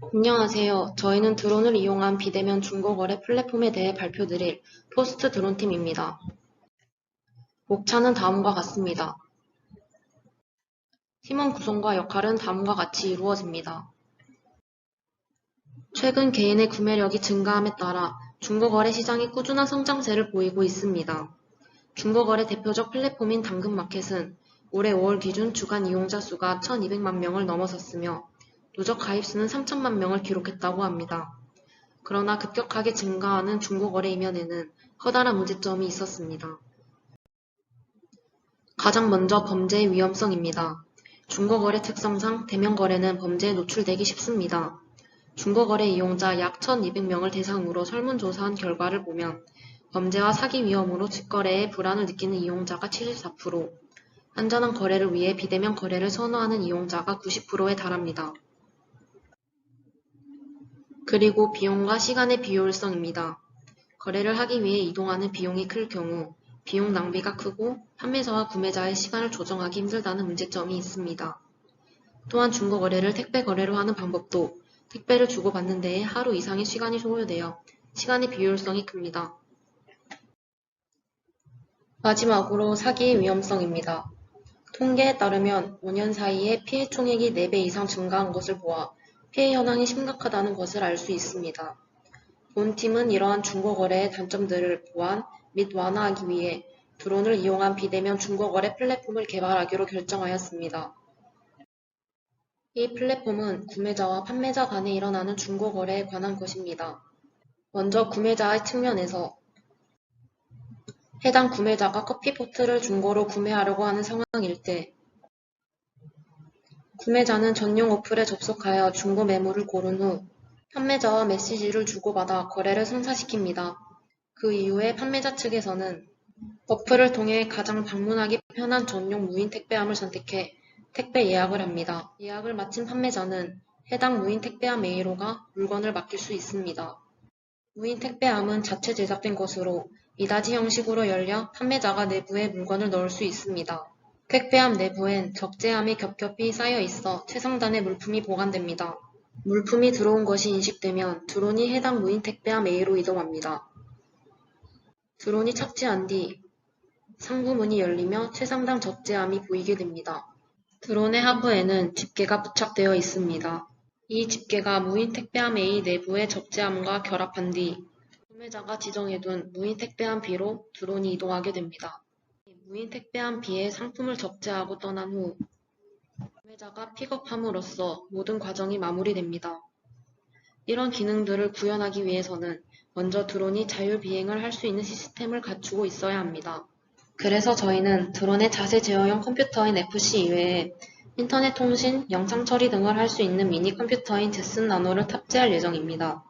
안녕하세요. 저희는 드론을 이용한 비대면 중고거래 플랫폼에 대해 발표드릴 포스트 드론팀입니다. 목차는 다음과 같습니다. 팀원 구성과 역할은 다음과 같이 이루어집니다. 최근 개인의 구매력이 증가함에 따라 중고거래 시장이 꾸준한 성장세를 보이고 있습니다. 중고거래 대표적 플랫폼인 당근마켓은 올해 5월 기준 주간 이용자 수가 1,200만 명을 넘어섰으며 누적 가입수는 3천만 명을 기록했다고 합니다. 그러나 급격하게 증가하는 중고거래 이면에는 커다란 문제점이 있었습니다. 가장 먼저 범죄의 위험성입니다. 중고거래 특성상 대면 거래는 범죄에 노출되기 쉽습니다. 중고거래 이용자 약 1,200명을 대상으로 설문조사한 결과를 보면 범죄와 사기 위험으로 직거래에 불안을 느끼는 이용자가 74%, 안전한 거래를 위해 비대면 거래를 선호하는 이용자가 90%에 달합니다. 그리고 비용과 시간의 비효율성입니다. 거래를 하기 위해 이동하는 비용이 클 경우 비용 낭비가 크고 판매자와 구매자의 시간을 조정하기 힘들다는 문제점이 있습니다. 또한 중고거래를 택배 거래로 하는 방법도 택배를 주고받는 데에 하루 이상의 시간이 소요되어 시간의 비효율성이 큽니다. 마지막으로 사기의 위험성입니다. 통계에 따르면 5년 사이에 피해 총액이 4배 이상 증가한 것을 보아 피해 현황이 심각하다는 것을 알 수 있습니다. 본 팀은 이러한 중고거래의 단점들을 보완 및 완화하기 위해 드론을 이용한 비대면 중고거래 플랫폼을 개발하기로 결정하였습니다. 이 플랫폼은 구매자와 판매자 간에 일어나는 중고거래에 관한 것입니다. 먼저 구매자의 측면에서 해당 구매자가 커피포트를 중고로 구매하려고 하는 상황일 때 구매자는 전용 어플에 접속하여 중고 매물을 고른 후 판매자와 메시지를 주고받아 거래를 성사시킵니다. 그 이후에 판매자 측에서는 어플을 통해 가장 방문하기 편한 전용 무인 택배함을 선택해 택배 예약을 합니다. 예약을 마친 판매자는 해당 무인 택배함 A로가 물건을 맡길 수 있습니다. 무인 택배함은 자체 제작된 것으로 미닫이 형식으로 열려 판매자가 내부에 물건을 넣을 수 있습니다. 택배함 내부엔 적재함이 겹겹이 쌓여 있어 최상단의 물품이 보관됩니다. 물품이 들어온 것이 인식되면 드론이 해당 무인 택배함 A로 이동합니다. 드론이 착지한 뒤 상부문이 열리며 최상단 적재함이 보이게 됩니다. 드론의 하부에는 집게가 부착되어 있습니다. 이 집게가 무인 택배함 A 내부의 적재함과 결합한 뒤 구매자가 지정해둔 무인 택배함 B로 드론이 이동하게 됩니다. 무인 택배함 B에 상품을 적재하고 떠난 후 구매자가 픽업함으로써 모든 과정이 마무리됩니다. 이런 기능들을 구현하기 위해서는 먼저 드론이 자율비행을 할 수 있는 시스템을 갖추고 있어야 합니다. 그래서 저희는 드론의 자세 제어용 컴퓨터인 FC 이외에 인터넷 통신, 영상 처리 등을 할 수 있는 미니 컴퓨터인 제슨 나노를 탑재할 예정입니다.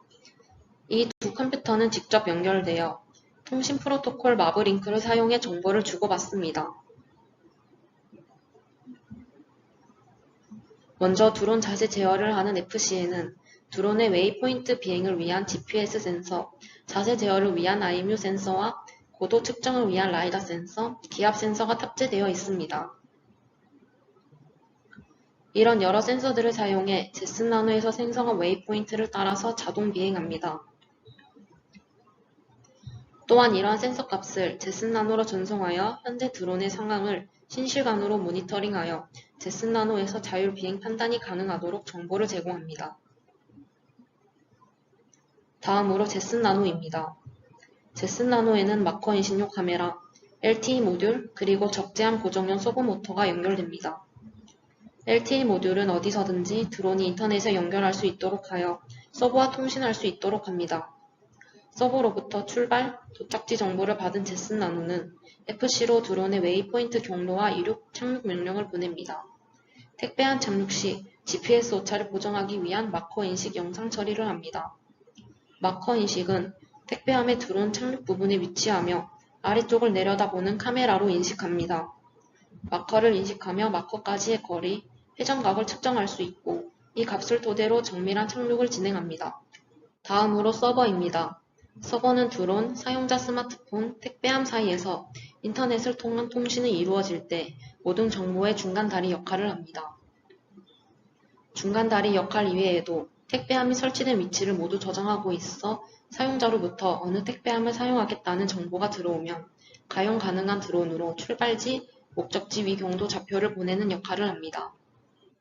이 두 컴퓨터는 직접 연결되어 통신 프로토콜 마브링크를 사용해 정보를 주고받습니다. 먼저 드론 자세 제어를 하는 FC에는 드론의 웨이포인트 비행을 위한 GPS 센서, 자세 제어를 위한 IMU 센서와 고도 측정을 위한 라이다 센서, 기압 센서가 탑재되어 있습니다. 이런 여러 센서들을 사용해 제슨 나노에서 생성한 웨이포인트를 따라서 자동 비행합니다. 또한 이러한 센서 값을 제슨 나노로 전송하여 현재 드론의 상황을 실시간으로 모니터링하여 제슨 나노에서 자율 비행 판단이 가능하도록 정보를 제공합니다. 다음으로 제슨 나노입니다. 제슨 나노에는 마커 인식용 카메라, LTE 모듈, 그리고 적재함 고정형 서버 모터가 연결됩니다. LTE 모듈은 어디서든지 드론이 인터넷에 연결할 수 있도록 하여 서버와 통신할 수 있도록 합니다. 서버로부터 출발, 도착지 정보를 받은 제슨 나노는 FC로 드론의 웨이포인트 경로와 이륙, 착륙 명령을 보냅니다. 택배함 착륙 시 GPS 오차를 보정하기 위한 마커 인식 영상 처리를 합니다. 마커 인식은 택배함의 드론 착륙 부분에 위치하며 아래쪽을 내려다보는 카메라로 인식합니다. 마커를 인식하며 마커까지의 거리, 회전각을 측정할 수 있고 이 값을 토대로 정밀한 착륙을 진행합니다. 다음으로 서버입니다. 서버는 드론, 사용자 스마트폰, 택배함 사이에서 인터넷을 통한 통신이 이루어질 때 모든 정보의 중간다리 역할을 합니다. 중간다리 역할 이외에도 택배함이 설치된 위치를 모두 저장하고 있어 사용자로부터 어느 택배함을 사용하겠다는 정보가 들어오면 가용 가능한 드론으로 출발지, 목적지 위경도 좌표를 보내는 역할을 합니다.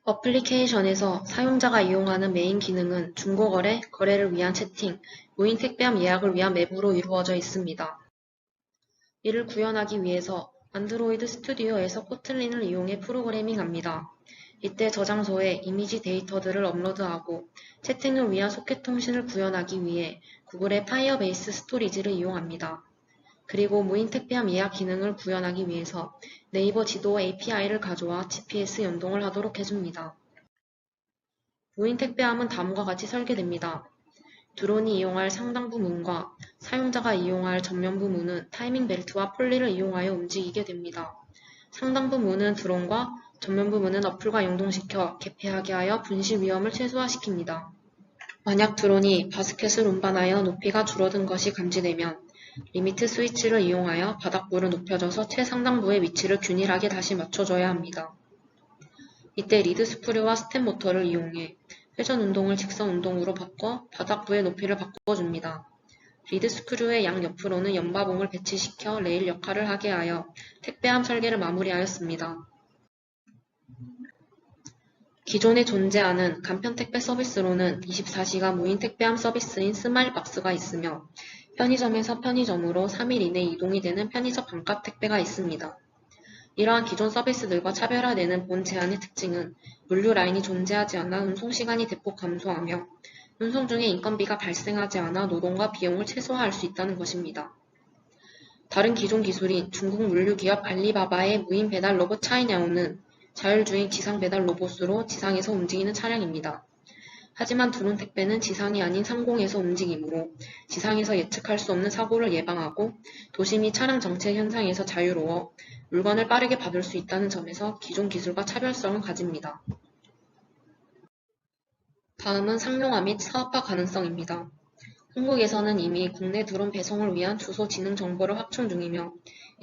어플리케이션에서 사용자가 이용하는 메인 기능은 중고거래, 거래를 위한 채팅, 무인 택배함 예약을 위한 맵으로 이루어져 있습니다. 이를 구현하기 위해서 안드로이드 스튜디오에서 코틀린을 이용해 프로그래밍합니다. 이때 저장소에 이미지 데이터들을 업로드하고 채팅을 위한 소켓 통신을 구현하기 위해 구글의 파이어베이스 스토리지를 이용합니다. 그리고 무인 택배함 예약 기능을 구현하기 위해서 네이버 지도 API를 가져와 GPS 연동을 하도록 해줍니다. 무인 택배함은 다음과 같이 설계됩니다. 드론이 이용할 상단부 문과 사용자가 이용할 전면부 문은 타이밍 벨트와 폴리를 이용하여 움직이게 됩니다. 상단부 문은 드론과 전면부 문은 어플과 연동시켜 개폐하게 하여 분실 위험을 최소화시킵니다. 만약 드론이 바스켓을 운반하여 높이가 줄어든 것이 감지되면 리미트 스위치를 이용하여 바닥부를 높여줘서 최상단부의 위치를 균일하게 다시 맞춰줘야 합니다. 이때 리드 스크류와 스텝 모터를 이용해 회전 운동을 직선 운동으로 바꿔 바닥부의 높이를 바꿔줍니다. 리드 스크류의 양옆으로는 연바봉을 배치시켜 레일 역할을 하게 하여 택배함 설계를 마무리하였습니다. 기존에 존재하는 간편 택배 서비스로는 24시간 무인 택배함 서비스인 스마일박스가 있으며 편의점에서 편의점으로 3일 이내 이동이 되는 편의점 반값 택배가 있습니다. 이러한 기존 서비스들과 차별화되는 본 제안의 특징은 물류 라인이 존재하지 않아 운송 시간이 대폭 감소하며 운송 중에 인건비가 발생하지 않아 노동과 비용을 최소화할 수 있다는 것입니다. 다른 기존 기술인 중국 물류 기업 알리바바의 무인 배달 로봇 차이냐오는 자율주행 지상 배달 로봇으로 지상에서 움직이는 차량입니다. 하지만 드론 택배는 지상이 아닌 상공에서 움직이므로 지상에서 예측할 수 없는 사고를 예방하고 도시 및 차량 정체 현상에서 자유로워 물건을 빠르게 받을 수 있다는 점에서 기존 기술과 차별성을 가집니다. 다음은 상용화 및 사업화 가능성입니다. 한국에서는 이미 국내 드론 배송을 위한 주소 지능 정보를 확충 중이며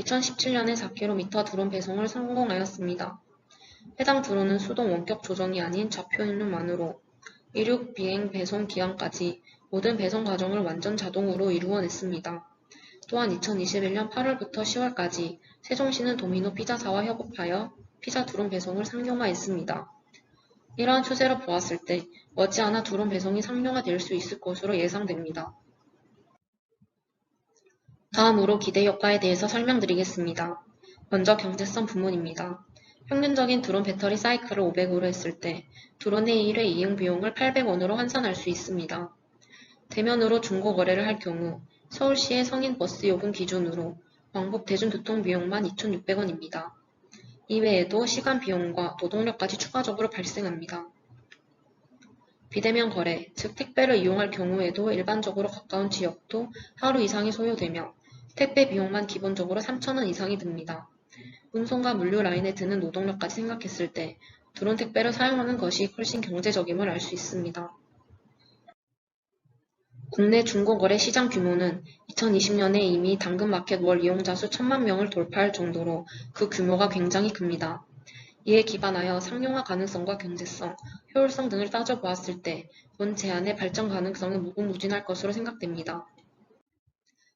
2017년에 4km 드론 배송을 성공하였습니다. 해당 드론은 수동 원격 조정이 아닌 좌표 입력만으로 이륙, 비행, 배송 기한까지 모든 배송 과정을 완전 자동으로 이루어냈습니다. 또한 2021년 8월부터 10월까지 세종시는 도미노 피자사와 협업하여 피자 드론 배송을 상용화했습니다. 이러한 추세로 보았을 때 머지않아 드론 배송이 상용화될 수 있을 것으로 예상됩니다. 다음으로 기대 효과에 대해서 설명드리겠습니다. 먼저 경제성 부문입니다. 평균적인 드론 배터리 사이클을 500으로 했을 때 드론의 1회 이용 비용을 800원으로 환산할 수 있습니다. 대면으로 중고 거래를 할 경우 서울시의 성인 버스 요금 기준으로 왕복 대중교통 비용만 2,600원입니다. 이외에도 시간 비용과 노동력까지 추가적으로 발생합니다. 비대면 거래, 즉 택배를 이용할 경우에도 일반적으로 가까운 지역도 하루 이상이 소요되며 택배 비용만 기본적으로 3,000원 이상이 듭니다. 운송과 물류 라인에 드는 노동력까지 생각했을 때 드론 택배를 사용하는 것이 훨씬 경제적임을 알 수 있습니다. 국내 중고거래 시장 규모는 2020년에 이미 당근마켓 월 이용자 수 1,000만 명을 돌파할 정도로 그 규모가 굉장히 큽니다. 이에 기반하여 상용화 가능성과 경제성, 효율성 등을 따져보았을 때 본 제안의 발전 가능성은 무궁무진할 것으로 생각됩니다.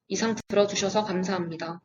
이상 들어주셔서 감사합니다.